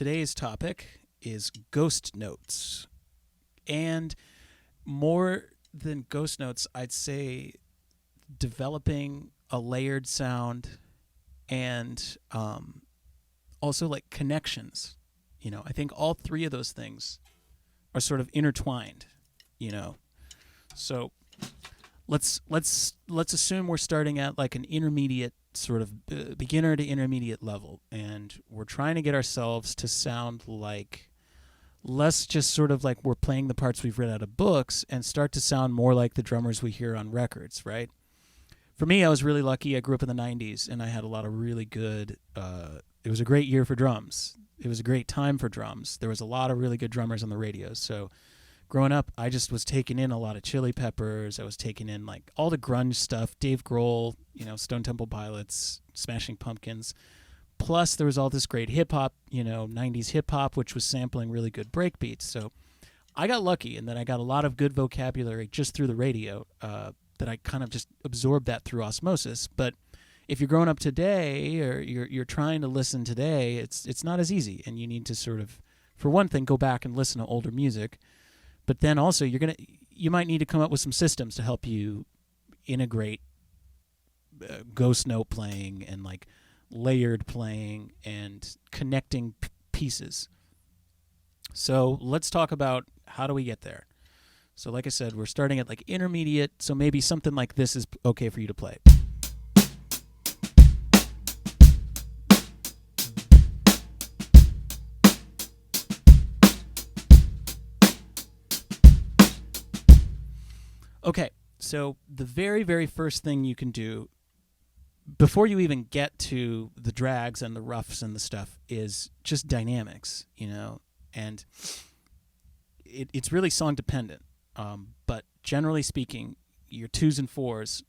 Today's topic is ghost notes. And more than ghost notes, I'd say developing a layered sound and also like connections. I think all three of those things are sort of intertwined, So let's assume we're starting at like an intermediate sort of beginner to intermediate level, and we're trying to get ourselves to sound like less just sort of like we're playing the parts we've read out of books and start to sound more like the drummers we hear on records, right? For me, I was really lucky. I grew up in the 90s, and I had a lot of really good it was a great year for drums. It was a great time for drums. There was a lot of really good drummers on the radio, so growing up, I just was taking in a lot of Chili Peppers. I was taking in like all the grunge stuff, Dave Grohl, Stone Temple Pilots, Smashing Pumpkins. Plus, there was all this great hip hop, 90s hip hop, which was sampling really good breakbeats. So I got lucky in that I got a lot of good vocabulary just through the radio that I kind of just absorbed that through osmosis. But if you're growing up today or you're trying to listen today, it's not as easy, and you need to sort of, for one thing, go back and listen to older music. But then also you might need to come up with some systems to help you integrate ghost note playing and like layered playing and connecting pieces. So let's talk about how do we get there. So like I said, we're starting at like intermediate, so maybe something like this is okay for you to play. Okay, so the very, very first thing you can do before you even get to the drags and the roughs and the stuff is just dynamics, and it's really song dependent. But generally speaking, your 2s and 4s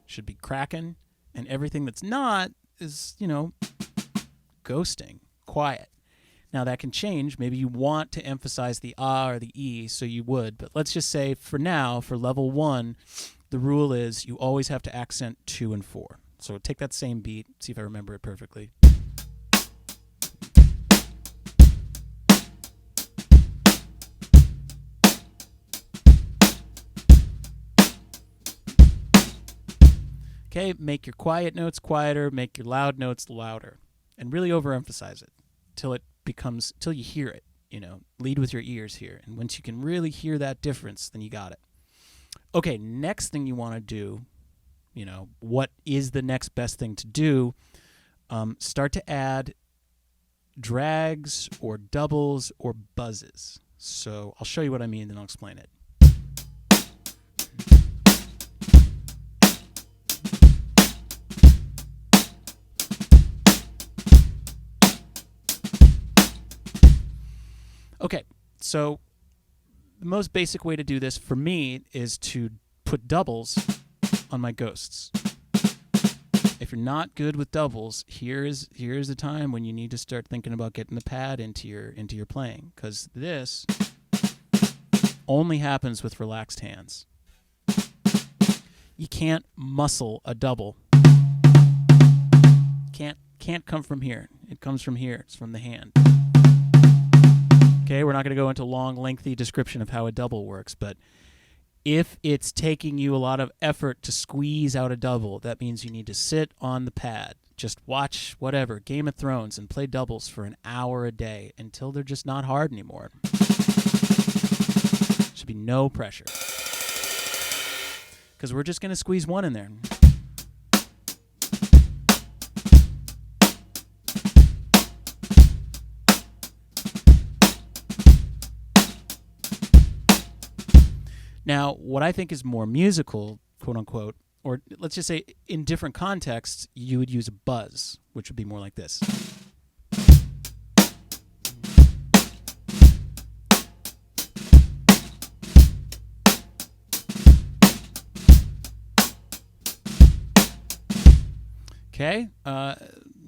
should be cracking, and everything that's not is, ghosting, quiet. Now, that can change. Maybe you want to emphasize the ah or the e, so you would. But let's just say for now, for level 1, the rule is you always have to accent 2 and 4. So take that same beat, see if I remember it perfectly. Okay, make your quiet notes quieter, make your loud notes louder, and really overemphasize it till you hear it, lead with your ears here. And once you can really hear that difference, then you got it. Okay, next thing you want to do, what is the next best thing to do? Start to add drags or doubles or buzzes. So I'll show you what I mean, then I'll explain it. Okay, so the most basic way to do this for me is to put doubles on my ghosts. If you're not good with doubles, here's the time when you need to start thinking about getting the pad into your playing, because this only happens with relaxed hands. You can't muscle a double. Can't come from here. It comes from here. It's from the hand. Okay, we're not going to go into a long, lengthy description of how a double works, but if it's taking you a lot of effort to squeeze out a double, that means you need to sit on the pad, just watch whatever, Game of Thrones, and play doubles for an hour a day until they're just not hard anymore. Should be no pressure. Because we're just going to squeeze one in there. Now, what I think is more musical, quote unquote, or let's just say in different contexts, you would use a buzz, which would be more like this. Okay,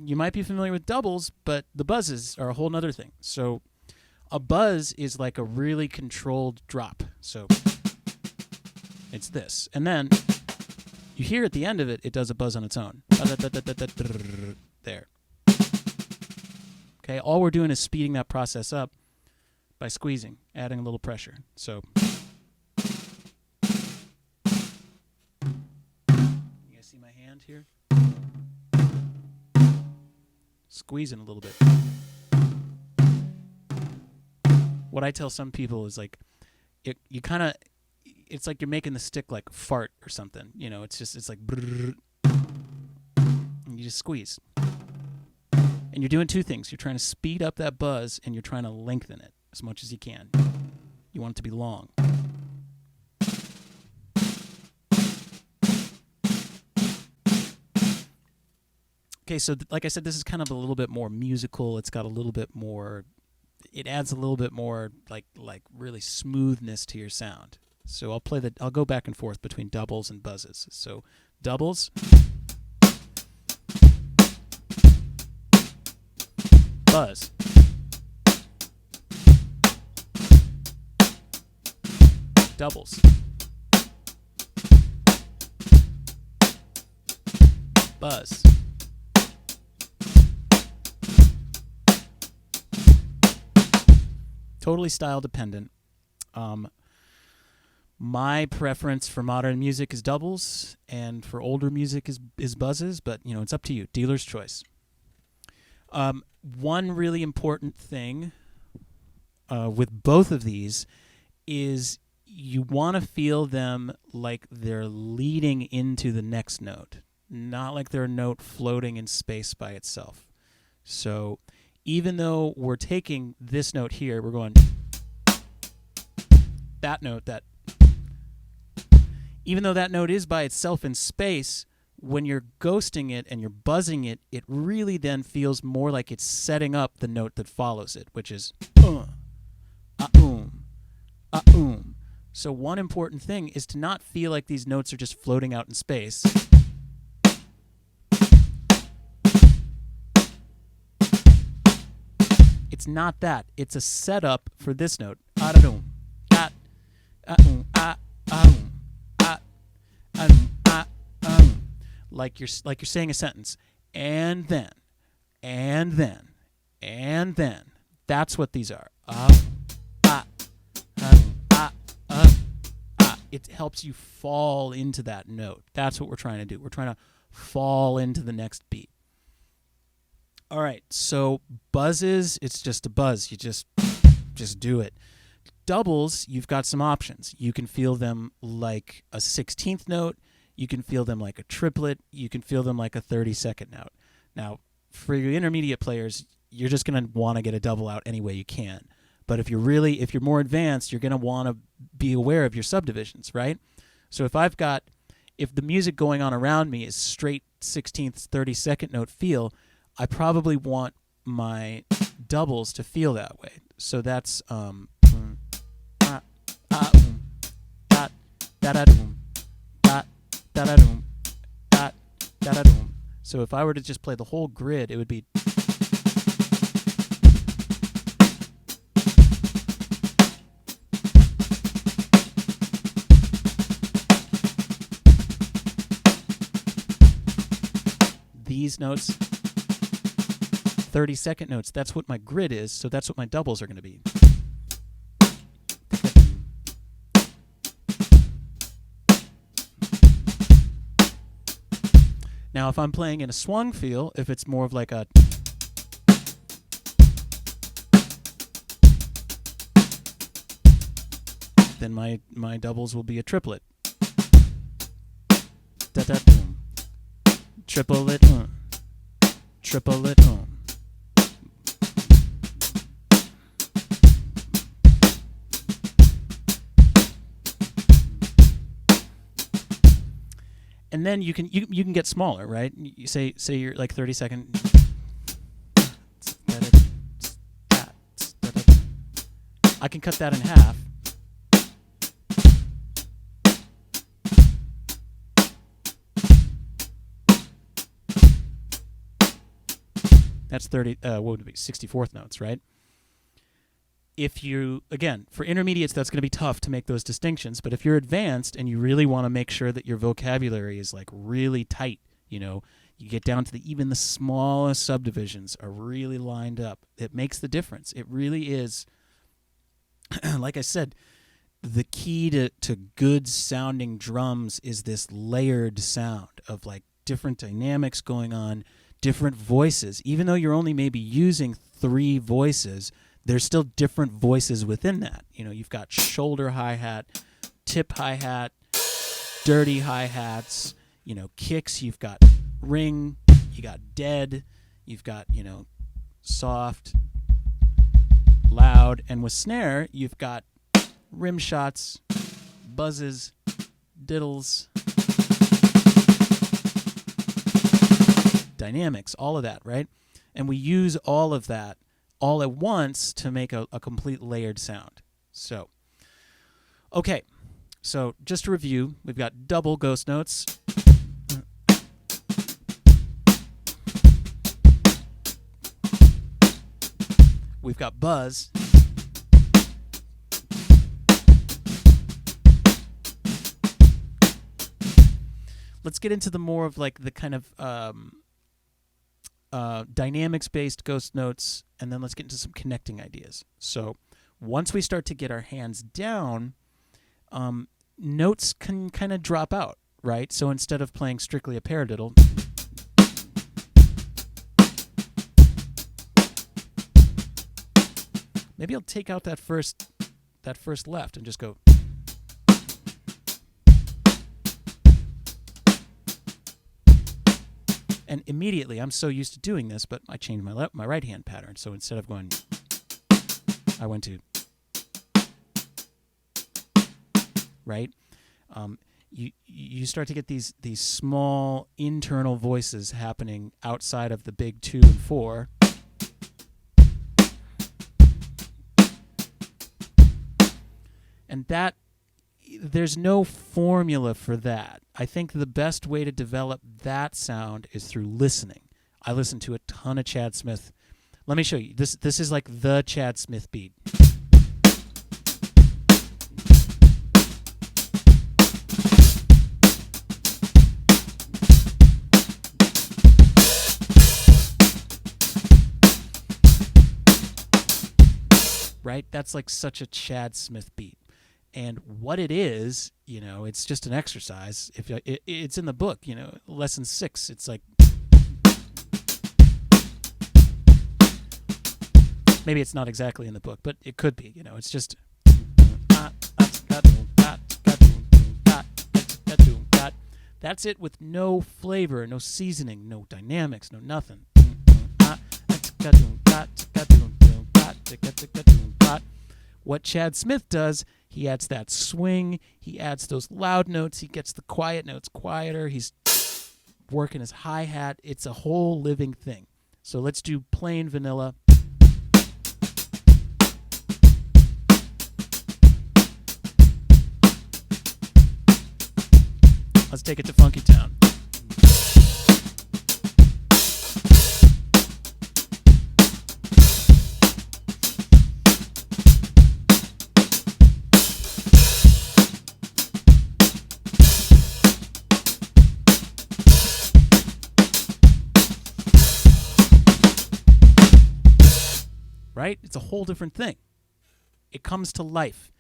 you might be familiar with doubles, but the buzzes are a whole nother thing. So a buzz is like a really controlled drop. So it's this. And then you hear at the end of it, it does a buzz on its own. There. Okay, all we're doing is speeding that process up by squeezing, adding a little pressure. So you guys see my hand here? Squeezing a little bit. What I tell some people is like, you kind of, it's like you're making the stick like fart or something. You know, it's like, brrr, and you just squeeze. And you're doing two things. You're trying to speed up that buzz, and you're trying to lengthen it as much as you can. You want it to be long. Okay, so like I said, this is kind of a little bit more musical. It's got a little bit more, it adds a little bit more like really smoothness to your sound. So I'll go back and forth between doubles and buzzes. So doubles, buzz, doubles, buzz, totally style dependent. My preference for modern music is doubles, and for older music is buzzes, but you know, it's up to you. Dealer's choice. One really important thing with both of these is you want to feel them like they're leading into the next note, not like they're a note floating in space by itself. So even though we're taking this note here, we're going that note, even though that note is by itself in space, when you're ghosting it and you're buzzing it, it really then feels more like it's setting up the note that follows it, which is So one important thing is to not feel like these notes are just floating out in space. It's not that. It's a setup for this note. Like you're saying a sentence, and then. That's what these are. It helps you fall into that note. That's what we're trying to do. We're trying to fall into the next beat. All right, so buzzes, it's just a buzz. You just do it. Doubles, you've got some options. You can feel them like a 16th note. You can feel them like a triplet. You can feel them like a 32nd note. Now, for your intermediate players, you're just going to want to get a double out any way you can. But if you're more advanced, you're going to want to be aware of your subdivisions, right? So if the music going on around me is straight 16th, 32nd note feel, I probably want my doubles to feel that way. So that's So if I were to just play the whole grid, it would be these notes, 32nd notes. That's what my grid is, so that's what my doubles are going to be. Now, if I'm playing in a swung feel, if it's more of like a then my doubles will be a triplet. Da da boom. Triplet, triplet, And then you can get smaller, right? You say you're like 32nd. I can cut that in half. That's 64th notes, right? If you, again, for intermediates, that's going to be tough to make those distinctions. But if you're advanced and you really want to make sure that your vocabulary is like really tight, you You get down to even the smallest subdivisions are really lined up. It makes the difference. It really is, like I said, the key to good sounding drums is this layered sound of like different dynamics going on, different voices. Even though you're only maybe using 3 voices, there's still different voices within that. You know, you've got shoulder hi-hat, tip hi-hat, dirty hi-hats, you know, kicks, you've got ring, you got dead, you've got, you know, soft, loud, and with snare, you've got rim shots, buzzes, diddles, dynamics, all of that, right? And we use all of that all at once to make a complete layered sound. So, okay, so just to review, we've got double ghost notes. We've got buzz. Let's get into the more of like the kind of dynamics-based ghost notes, and then let's get into some connecting ideas. So once we start to get our hands down, notes can kind of drop out, right? So instead of playing strictly a paradiddle, maybe I'll take out that first left and just go. And immediately, I'm so used to doing this, but I changed my right hand pattern. So instead of going, I went to, right? You start to get these small internal voices happening outside of the big 2 and 4. And that, there's no formula for that. I think the best way to develop that sound is through listening. I listen to a ton of Chad Smith. Let me show you. This is like the Chad Smith beat. Right? That's like such a Chad Smith beat. And what it is, you know, it's just an exercise. If it's in the book, you know, lesson 6. It's like, maybe it's not exactly in the book, but it could be. You know, it's just. That's it with no flavor, no seasoning, no dynamics, no nothing. What Chad Smith does, he adds that swing, he adds those loud notes, he gets the quiet notes quieter, he's working his hi-hat. It's a whole living thing. So let's do plain vanilla. Let's take it to Funky Town. Right? It's a whole different thing. It comes to life.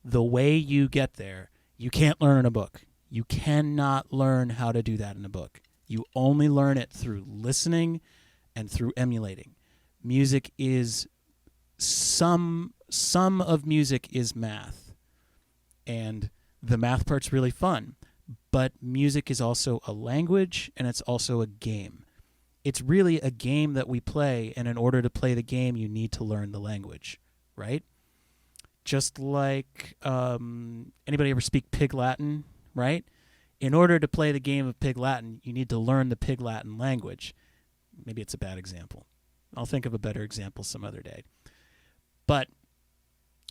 The way you get there, you can't learn in a book. You cannot learn how to do that in a book. You only learn it through listening and through emulating. Music is some of music is math. And the math part's really fun. But music is also a language, and it's also a game. It's really a game that we play, and in order to play the game, you need to learn the language, right? Just like anybody ever speak Pig Latin, right? In order to play the game of Pig Latin, you need to learn the Pig Latin language. Maybe it's a bad example. I'll think of a better example some other day. But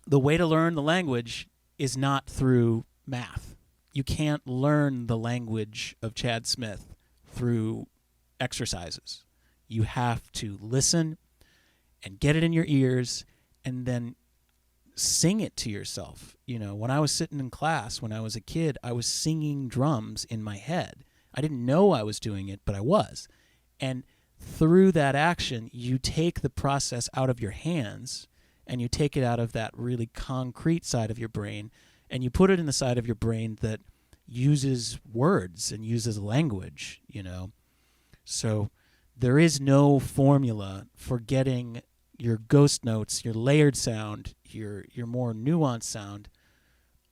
the way to learn the language is not through math. You can't learn the language of Chad Smith through exercises. You have to listen and get it in your ears and then sing it to yourself. You know, when I was sitting in class, when I was a kid, I was singing drums in my head, I didn't know I was doing it, but I was. And through that action, you take the process out of your hands and you take it out of that really concrete side of your brain and you put it in the side of your brain that uses words and uses language, you know. So there is no formula for getting your ghost notes, your layered sound, your more nuanced sound,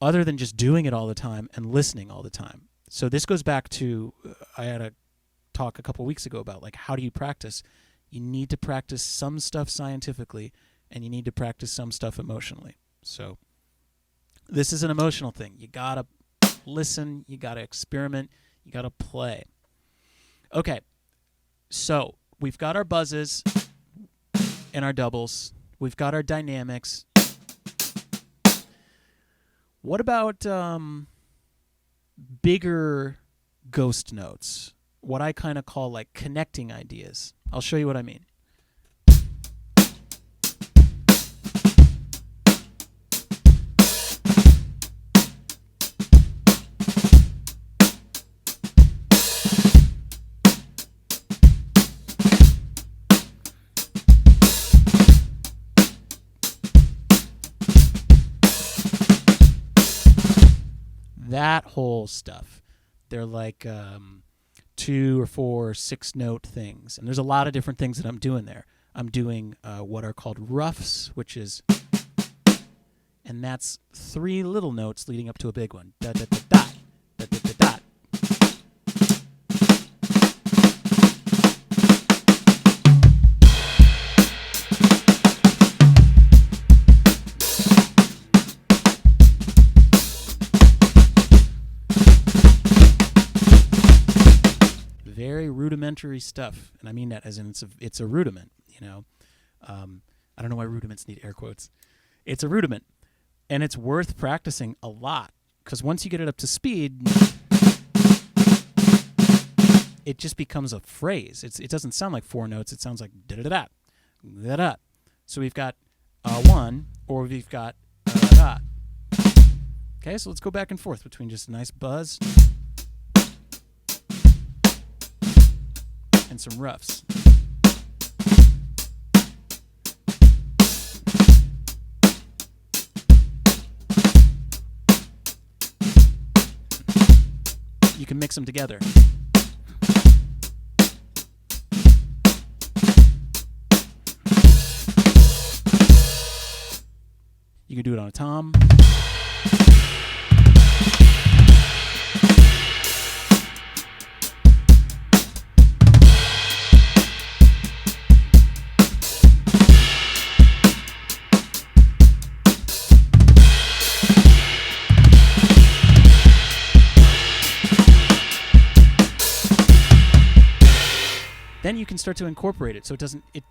other than just doing it all the time and listening all the time. So this goes back to, I had a talk a couple weeks ago about, like, how do you practice? You need to practice some stuff scientifically, and you need to practice some stuff emotionally. So this is an emotional thing. You got to listen, you got to experiment, you got to play. Okay, so we've got our buzzes and our doubles. We've got our dynamics. What about bigger ghost notes? What I kind of call like connecting ideas. I'll show you what I mean. That whole stuff. They're like 2 or 4 or 6 note things. And there's a lot of different things that I'm doing there. I'm doing what are called roughs, which is, and that's 3 little notes leading up to a big one. Da da da da, da da da da. Very rudimentary stuff, and I mean that as in it's a rudiment, you know. I don't know why rudiments need air quotes. It's a rudiment, and it's worth practicing a lot, because once you get it up to speed, it just becomes a phrase. It doesn't sound like 4 notes. It sounds like da-da-da-da, da-da. So we've got 1, or we've got da-da-da. Okay, so let's go back and forth between just a nice buzz and some roughs. You can mix them together. You can do it on a tom. Then you can start to incorporate it, so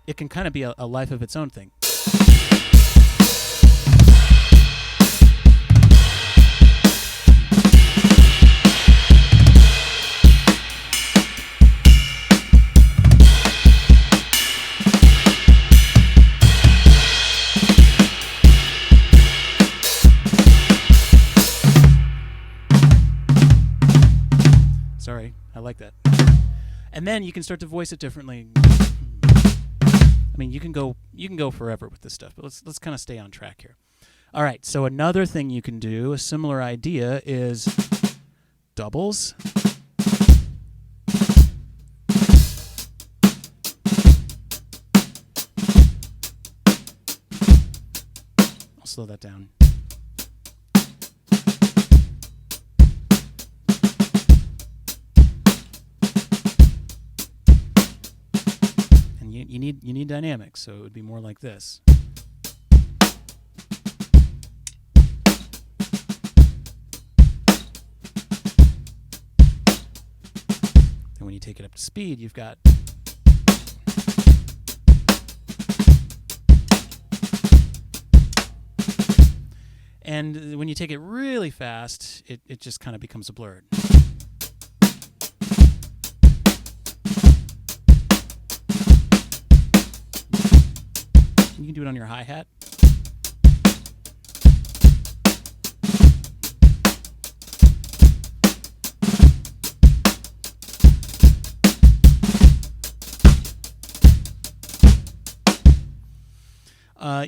it can kind of be a life of its own thing. Sorry, I like that. And then you can start to voice it differently. I mean, you can go forever with this stuff, but let's kind of stay on track here. All right, so another thing you can do, a similar idea, is doubles. I'll slow that down. You need dynamics, so it would be more like this. And when you take it up to speed, you've got and when you take it really fast, it just kind of becomes a blur. You can do it on your hi-hat.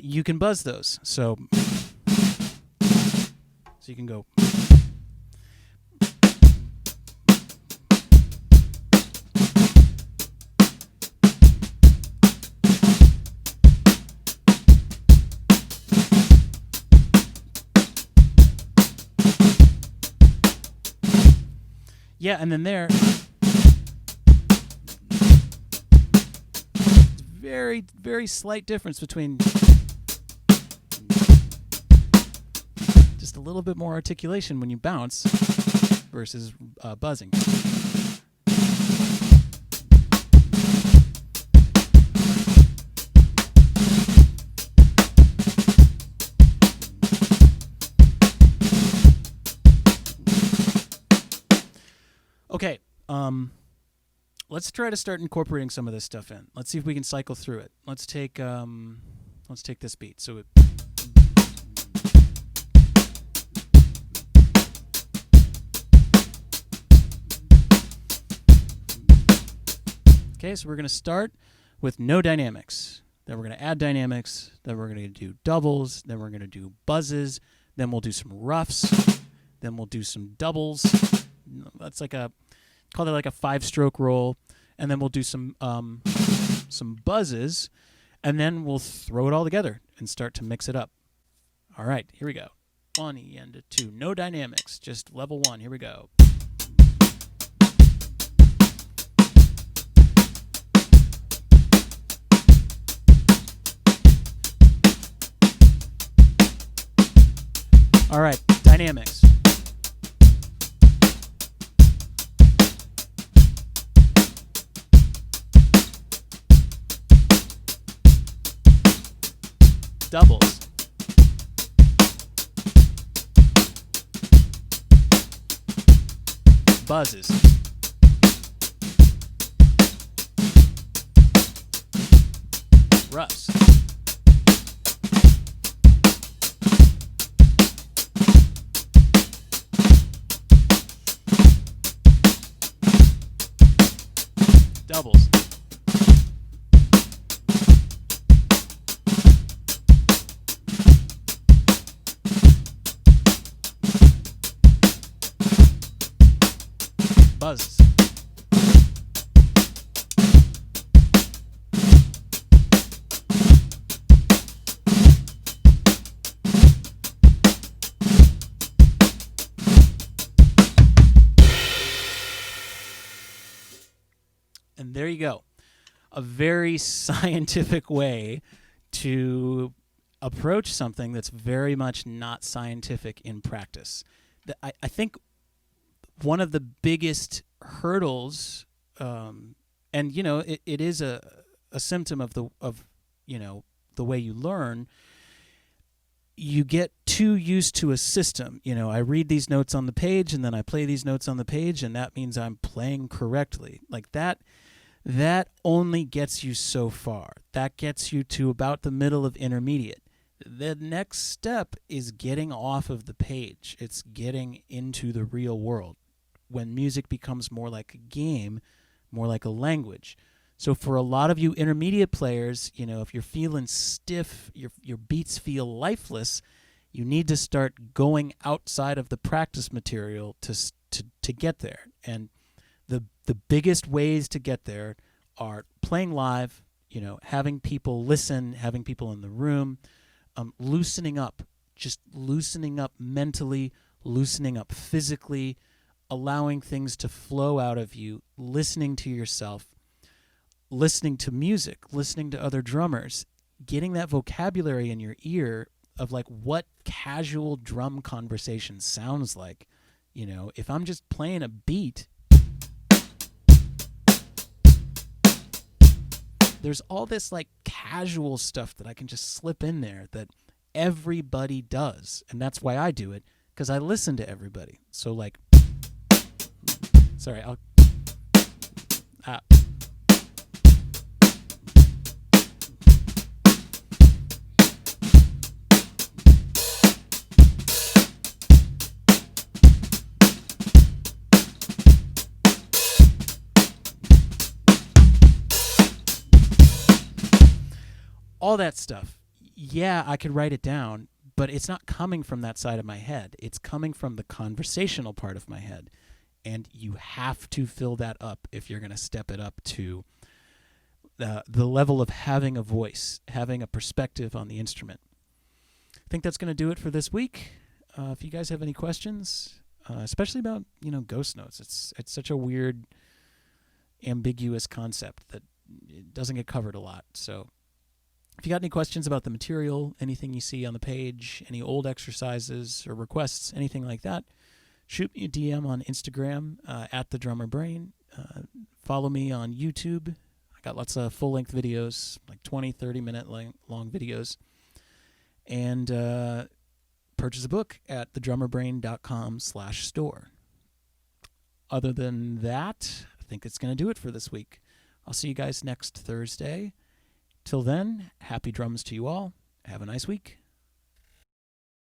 you can buzz those. So you can go. Yeah, and then there, very, very slight difference between just a little bit more articulation when you bounce versus buzzing. Okay, let's try to start incorporating some of this stuff in. Let's see if we can cycle through it. Let's take this beat. So okay, so we're going to start with no dynamics. Then we're going to add dynamics. Then we're going to do doubles. Then we're going to do buzzes. Then we'll do some roughs. Then we'll do some doubles. That's like call that like a 5-stroke roll, and then we'll do some buzzes, and then we'll throw it all together and start to mix it up. All right, here we go. 1 E and a 2. No dynamics, just level 1. Here we go. All right, dynamics. Doubles. Buzzes. Roughs. Doubles. Buzzes. And there you go. A very scientific way to approach something that's very much not scientific in practice. I think one of the biggest hurdles, and it is a symptom of the way you learn. You get too used to a system. I read these notes on the page, and then I play these notes on the page, and that means I'm playing correctly. Like that only gets you so far. That gets you to about the middle of intermediate. The next step is getting off of the page. It's getting into the real world, when music becomes more like a game, more like a language. So for a lot of you intermediate players, if you're feeling stiff, your beats feel lifeless, you need to start going outside of the practice material to get there. And the biggest ways to get there are playing live, having people listen, having people in the room, loosening up, just loosening up mentally, loosening up physically, allowing things to flow out of you, listening to yourself, listening to music, listening to other drummers, getting that vocabulary in your ear of like what casual drum conversation sounds like. If I'm just playing a beat, there's all this like casual stuff that I can just slip in there that everybody does. And that's why I do it, because I listen to everybody. So like, sorry, all that stuff. yeah, I could write it down, but it's not coming from that side of my head. It's coming from the conversational part of my head. And you have to fill that up if you're going to step it up to the level of having a voice, having a perspective on the instrument. I think that's going to do it for this week. If you guys have any questions, especially about, ghost notes, it's such a weird, ambiguous concept that it doesn't get covered a lot. So if you got any questions about the material, anything you see on the page, any old exercises or requests, anything like that, shoot me a DM on Instagram at The Drummer Brain. Follow me on YouTube. I got lots of full-length videos, like 20, 30-minute long videos. And purchase a book at thedrummerbrain.com/store. Other than that, I think it's going to do it for this week. I'll see you guys next Thursday. Till then, happy drums to you all. Have a nice week.